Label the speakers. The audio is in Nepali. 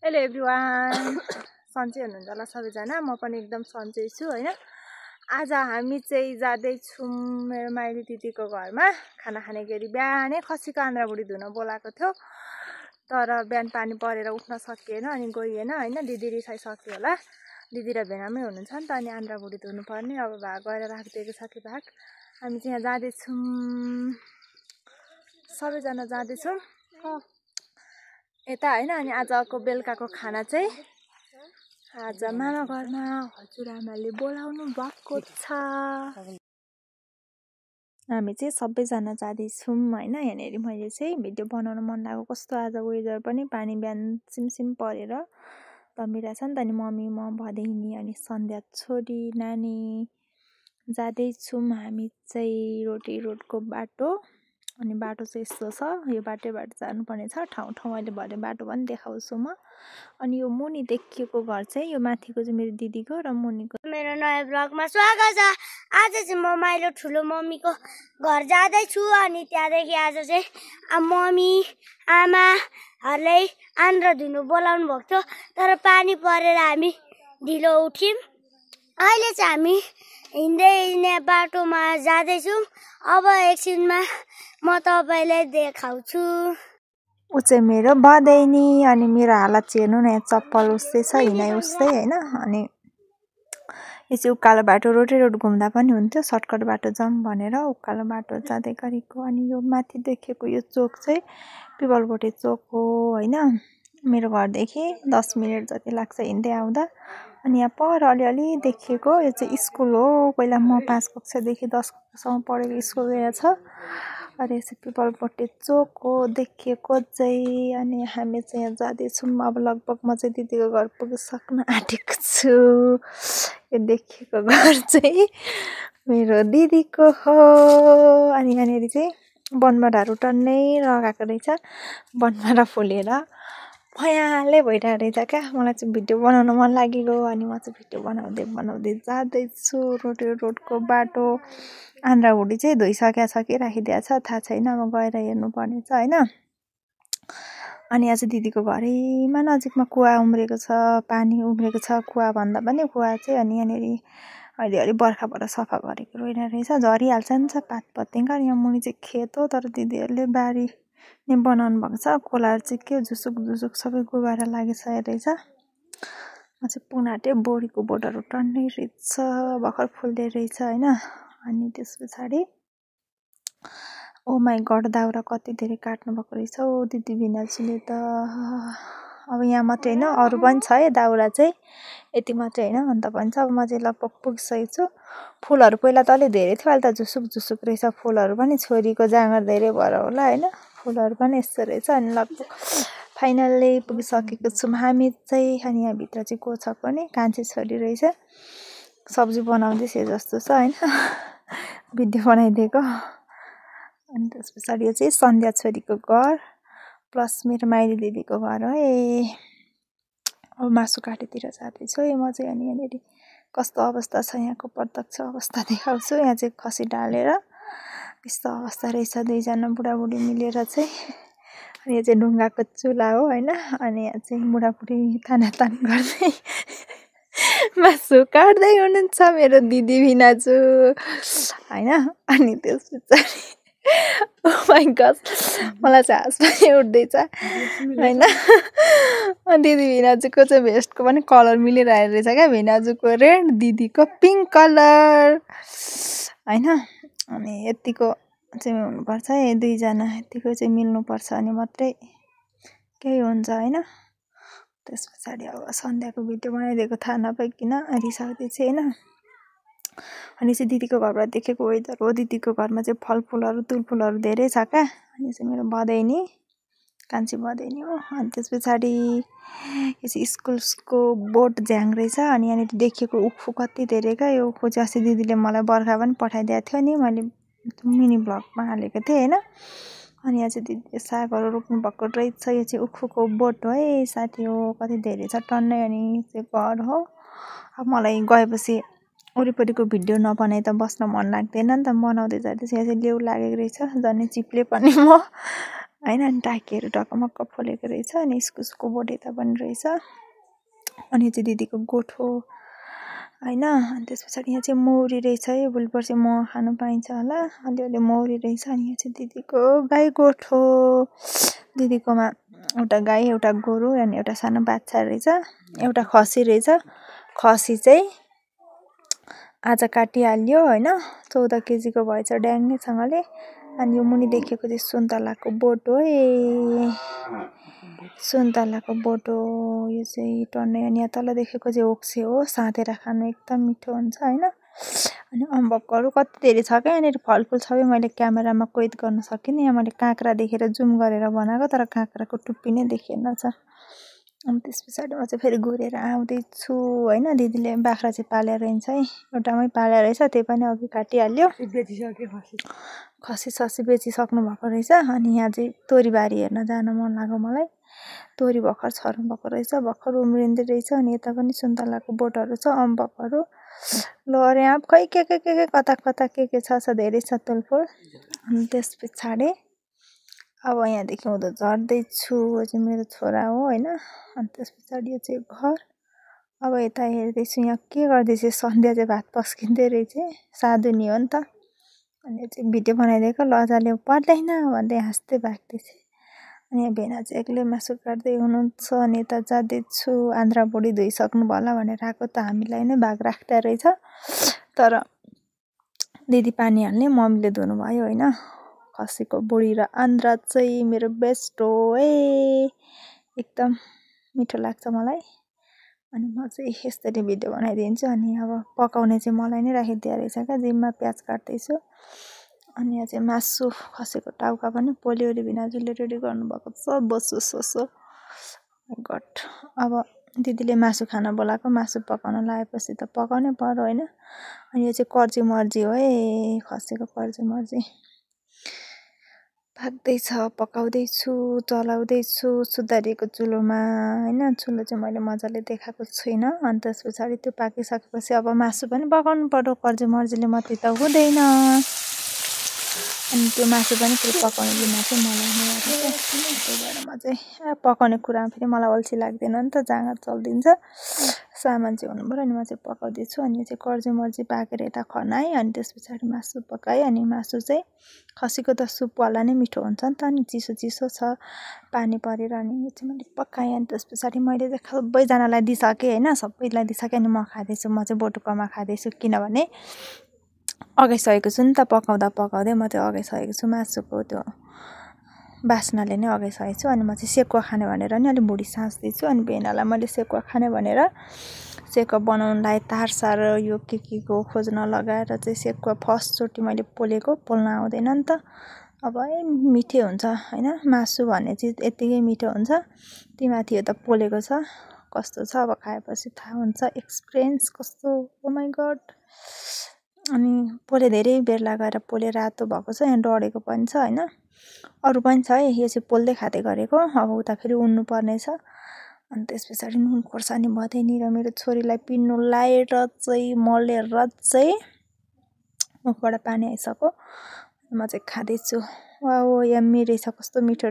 Speaker 1: हेलो एभ्रिवान, सन्चै हुनुहुन्छ होला सबैजना। म पनि एकदम सन्चै छु हैन। आज हामी चाहिँ जाँदैछौँ मेरो माइली दिदीको घरमा खाना खाने गरी। बिहानै खसीको आन्द्राभुडी धुन बोलाएको थियो, तर बिहान पानी परेर उठ्न सकिएन अनि गइएन हैन। दिदी रिसाइसक्यो होला, दिदी र भेनामै हुनुहुन्छ नि त, अनि आन्द्राभुडी धुनु पर्ने। अब गएर राखिदिएको छ कि भाग। हामी चाहिँ यहाँ जाँदैछौँ, सबैजना जाँदैछौँ यता हैन। अनि आजको बेलुकाको खाना चाहिँ आज मामा घरमा हजुरआमाले बोलाउनु भएको छ। हामी चाहिँ सबैजना जाँदैछौँ हैन। यहाँनिर मैले चाहिँ भिडियो बनाउन मन लागेको, कस्तो आज वेदर पनि, पानी बिहान सिमसिम परेर तमिरहेछ नि त। अनि मम्मी, म, भदैनी अनि सन्ध्या छोरी नानी जाँदैछौँ हामी चाहिँ रोटी रोडको बाटो। अनि बाटो चाहिँ यस्तो छ, यो बाटोबाट जानुपर्ने छ। ठाउँ ठाउँ अहिले भरे बाटो पनि देखाउँछु म। अनि यो मुनि देखिएको घर चाहिँ, यो माथिको चाहिँ मेरो दिदीको र मुनिको
Speaker 2: मेरो नयाँ ब्लगमा स्वागत छ। आज चाहिँ म माइलो ठुलो मम्मीको घर जाँदैछु। अनि त्यहाँदेखि आज चाहिँ मम्मी आमाहरूले आन्द्रा धुनु बोलाउनु भएको थियो, तर पानी परेर हामी ढिलो उठ्यौँ। अहिले चाहिँ हामी हिँड्दै हिँड्ने बाटोमा जाँदैछौँ। अब एकछिनमा म तपाईँलाई देखाउँछु।
Speaker 1: ऊ चाहिँ मेरो बदैनी। अनि मेरो हालत चाहिँ हेर्नु न, यहाँ चप्पल उस्तै छ, हिँडाइ उस्तै होइन। अनि यो चाहिँ उकालो बाटो, रोटी रोड घुम्दा पनि हुन्थ्यो, सर्टकट बाटो जाऊँ भनेर उकालो बाटो जाँदै गरेको। अनि यो माथि देखेको यो चोक चाहिँ पिपलबोटे चोक हो होइन। मेरो घरदेखि 10 मिनट जति लाग्छ हिँड्दै आउँदा। अनि यहाँ पर अलिअलि देखिएको यो चाहिँ स्कुल हो। पहिला म 5 कक्षादेखि 10 कक्षासम्म पढेको स्कुल यहाँ छ। अनि यो चाहिँ पिपलबोटे चोक हो देखिएको चाहिँ। अनि हामी चाहिँ यहाँ जाँदैछौँ। अब लगभग म चाहिँ दिदीको घर पुगिसक्न आँटेको छु। यो देखिएको घर चाहिँ मेरो दिदीको हो। अनि यहाँनिर चाहिँ बनमाराहरू टन्नै लगाएको रहेछ, बनमारा फुलेर भयाले भइरहेको रहेछ क्या। मलाई चाहिँ भिडियो बनाउन मन लागेको, अनि म चाहिँ भिडियो बनाउँदै बनाउँदै जाँदैछु रोटी रोडको बाटो। आन्द्राभुडी चाहिँ धोइसकेको छ कि राखिदिएको छ थाहा छैन, अब गएर हेर्नुपर्ने छ होइन। अनि आज दिदीको घरैमा नजिकमा कुवा उम्रेको छ, पानी उम्रेको छ। कुवा भन्दा पनि कुवा चाहिँ अनि यहाँनिर अहिले बर्खाबाट सफा गरेको रहेछ, झरिहाल्छ नि त पात पत्याङ्ग। यहाँ मुनि चाहिँ खेत हो, तर दिदीहरूले बारी नै बनाउनु भएको छ। खोलाहरू चाहिँ के झुसुक झुसुक सबै गुबारा लागिसकेको रहेछ। म चाहिँ पुनाटे बोडीको बोटहरू टन्नै रहेछ, भर्खर फुल्दै रहेछ होइन। अनि त्यस पछाडि ओ माई गड, दाउरा कति धेरै काट्नु भएको रहेछ हो दिदी भिनाजुले त। अब यहाँ मात्रै होइन, अरू पनि छ है दाउरा चाहिँ, यति मात्रै होइन अन्त पनि छ। अब म चाहिँ लगभग पुगिसकेको छु। फुलहरू पहिला त अलिक धेरै थियो, अहिले त झुसुक झुसुक रहेछ फुलहरू पनि। छोरीको जाँगर धेरै भएर होला होइन, फुलहरू पनि यस्तो रहेछ। अनि लगभग फाइनल्ली पुगिसकेको छौँ हामी चाहिँ। अनि यहाँभित्र चाहिँ को छ पनि, कान्छी छोरी रहेछ, सब्जी बनाउँदैछ जस्तो छ होइन, भिडियो बनाइदिएको। अनि त्यस पछाडि यो चाहिँ सन्ध्या छोरीको घर प्लस मेरो माइली दिदीको घर हो। अब मासु काटेतिर जाँदैछु है म चाहिँ। अनि यहाँनिर कस्तो अवस्था छ यहाँको प्रत्यक्ष अवस्था देखाउँछु। यहाँ चाहिँ खसी डालेर यस्तो अवस्था रहेछ, दुईजना बुढाबुढी मिलेर चाहिँ। अनि यो चाहिँ ढुङ्गाको चुला हो होइन। अनि यहाँ चाहिँ बुढाबुढी तानातान गर्दै मासु काट्दै हुनुहुन्छ मेरो दिदी भिनाजु होइन। अनि त्यस पछाडि ओ माई गड, मलाई चाहिँ हाँस पनि उठ्दैछ होइन। दिदी भिनाजुको चाहिँ भेस्टको पनि कलर मिलिरहेको रहेछ क्या, भिनाजुको रेड, दिदीको पिङ्क कलर होइन। अनि यतिको चाहिँ हुनुपर्छ है, दुईजना यतिको चाहिँ मिल्नुपर्छ अनि मात्रै केही हुन्छ होइन। त्यस पछाडि अब सन्ध्याको भिडियो बनाइदिएको थाहा नपाइकन रिसाउँदै चाहिँ होइन। अनि चाहिँ दिदीको घरबाट देखेको वेदर हो। दिदीको घरमा चाहिँ फलफुलहरू तुलफुलहरू धेरै छ क्या। अनि चाहिँ मेरो बदैनी, कान्छी बदैनी हो। अनि त्यस पछाडि यो चाहिँ स्कुलको बोट झ्याङ रहेछ। अनि यहाँनिर देखिएको उखु कति धेरै क्या। यो उखु चाहिँ अस्ति दिदीले मलाई बर्खा पनि पठाइदिएको थियो नि, मैले मिनी ब्लगमा हालेको थिएँ होइन। अनि यहाँ चाहिँ दिदीले सागहरू रोप्नु भएको रहेछ। यो चाहिँ उखुको बोट हो है साथी हो, कति धेरै छ टन्नै। अनि चाहिँ घर हो। अब मलाई गएपछि वरिपरिको भिडियो नबनाइ त बस्न मन लाग्दैन नि त, बनाउँदै जाँदैछ। यहाँ चाहिँ लेउ लागेको रहेछ, झन् चिप्ले पनि म होइन। अनि टाँकीहरू ढकमक्क फुलेको रहेछ। अनि इस्कुसको बोट यता पनि रहेछ। अनि यो चाहिँ दिदीको गोठो होइन। अनि त्यस पछाडि यहाँ चाहिँ मौरी रहेछ है। भोलि पर्सि मह खानु पाइन्छ होला। अलिअलि मौरी रहेछ। अनि यो चाहिँ दिदीको गाई गोठो। दिदीकोमा एउटा गाई एउटा गोरु अनि एउटा सानो बाच्छा रहेछ। एउटा खसी रहेछ। खसी चाहिँ आज काटिहाल्यो होइन। 14 केजीको भएछ ड्याङ्गैसँगले। अनि यो मुनि देखेको चाहिँ सुन्तलाको बोट हो। सुन्तलाको बोट हो यो चाहिँ टन्नै। अनि यहाँ तल देखेको चाहिँ ओक्से हो। साँधेर खानु एकदम मिठो हुन्छ होइन। अनि अम्बकहरू कति धेरै छ क्या यहाँनिर। फलफुल सबै मैले क्यामेरामा कैद गर्न सकिनँ। यहाँ मैले काँक्रा देखेर जुम गरेर बनाएको तर काँक्राको टुप्पी नै देखिएन छ। अनि त्यस पछाडि म चाहिँ फेरि घुरेर आउँदैछु होइन। दिदीले बाख्रा चाहिँ पालेर रहन्छ है। एउटामै पालेर रहेछ त्यही पनि अघि काटिहाल्यो। खसी ससी बेचिसक्नु भएको रहेछ। अनि यहाँ चाहिँ तोरीबारी हेर्न जान मन लाग्यो मलाई। तोरी भर्खर छर्नु भएको रहेछ। भर्खर उम्रिँदै रहेछ। अनि यता पनि सुन्तलाको बोटहरू छ अम्बकहरू। ल अरे यहाँ खै के कता कता के छ धेरै छ तुलफुल। अनि त्यस पछाडि अब यहाँदेखि उँधो झर्दैछु। यो चाहिँ मेरो छोरा हो होइन। अनि त्यस पछाडि यो चाहिँ घर। अब यता हेर्दैछु यहाँ के गर्दैछ। सन्ध्या चाहिँ भात पस्किँदै रहेछ। साधुनी हो नि त। अनि यो चाहिँ भिडियो बनाइदिएको लजाले पर्दैन भन्दै हाँस्दै भाग्दैछ। अनि यहाँ भेना चाहिँ एक्लै मासु काट्दै हुनुहुन्छ। अनि यता जाँदैछु। आन्द्रा बुढी धोइसक्नु भयो भनेर आएको त हामीलाई नै भाग राख्दा रहेछ। तर दिदी पानी हाल्ने मम्मीले धुनुभयो होइन। खसीको बुढी र आन्द्रा चाहिँ मेरो बेस्ट हो है। एकदम मिठो लाग्छ मलाई। अनि म चाहिँ यसरी भिडियो बनाइदिन्छु। अनि अब पकाउने चाहिँ मलाई नै राखिदिएको रहेछ क्या। जिम्मा प्याज काट्दैछु। अनि यहाँ चाहिँ मासु खसीको टाउका पनि पोलिओली भिनाजुले रेडी गर्नुभएको छ। बसो सोसो गट। अब दिदीले मासु खान बोलाएको। मासु पकाउन लगाएपछि त पकाउनै पर्यो होइन। अनि यो चाहिँ कर्जी मर्जी हो है। खसीको कर्जी मर्जी भाग्दैछ। पकाउँदैछु चलाउँदैछु सुधारिएको चुलोमा होइन। चुलो चाहिँ मैले मजाले देखाएको छुइनँ। अनि त्यस पछाडि त्यो पाकिसकेपछि अब मासु पनि पकाउनु पर्यो। कर्जी मर्जीले मात्रै त हुँदैन। अनि त्यो मासु पनि फेरि पकाउने बिना चाहिँ मलाई नै आएको छ। त्यही भएर म चाहिँ पकाउने कुरामा फेरि मलाई अल्छी लाग्दैन नि त। जाँगर चल्दिन्छ। सामान चाहिँ हुनु पऱ्यो। अनि म चाहिँ पकाउँदैछु। अनि यो चाहिँ कर्जी मर्जी पाकेर यता खनाएँ। अनि त्यस पछाडि मासु पकाएँ। अनि मासु चाहिँ खसीको त सुपवाला नै मिठो हुन्छ नि त। अनि चिसो चिसो छ पानी परेर। अनि यो चाहिँ मैले पकाएँ। अनि त्यस पछाडि मैले चाहिँ सबैजनालाई दिइसकेँ होइन। सबैलाई दिइसकेँ। अनि म खाँदैछु। म चाहिँ बटुकामा खाँदैछु किनभने अगाइसकेको छु नि त। पकाउँदा पकाउँदै म चाहिँ अगाइसकेको छु। मासुको त्यो बास्नाले नै अगाइसकेको छु। अनि म चाहिँ सेकुवा खाने भनेर नि अलिक भुँडी साँच्दैछु। अनि भेनालाई मैले सेकुवा खाने भनेर सेकुवा बनाउनुलाई तारसार यो के को खोज्न लगाएर चाहिँ सेकुवा फर्स्टचोटि मैले पोलेको। पोल्न आउँदैन नि त। अब मिठै हुन्छ होइन। मासु भन्ने चिज यत्तिकै मिठो हुन्छ। तीमाथि यो त पोलेको छ कस्तो छ अब खाएपछि थाहा हुन्छ एक्सपिरियन्स कस्तो। ओ माई गड। अनि पोले धेरै बेर लगाएर पोले रातो भएको छ। यहाँ डढेको पनि छ होइन। अरू पनि छ है। यो चाहिँ पोल्दै खाँदै गरेको। अब उता फेरि उड्नु पर्ने छ। अनि त्यस पछाडि नुन खोर्सानी भदैनी र मेरो छोरीलाई पिन्नु लाएर चाहिँ मलेर चाहिँ मुखबाट पानी आइसक्यो। म चाहिँ खाँदैछु। वाउ यम्मी रहेछ कस्तो मिठो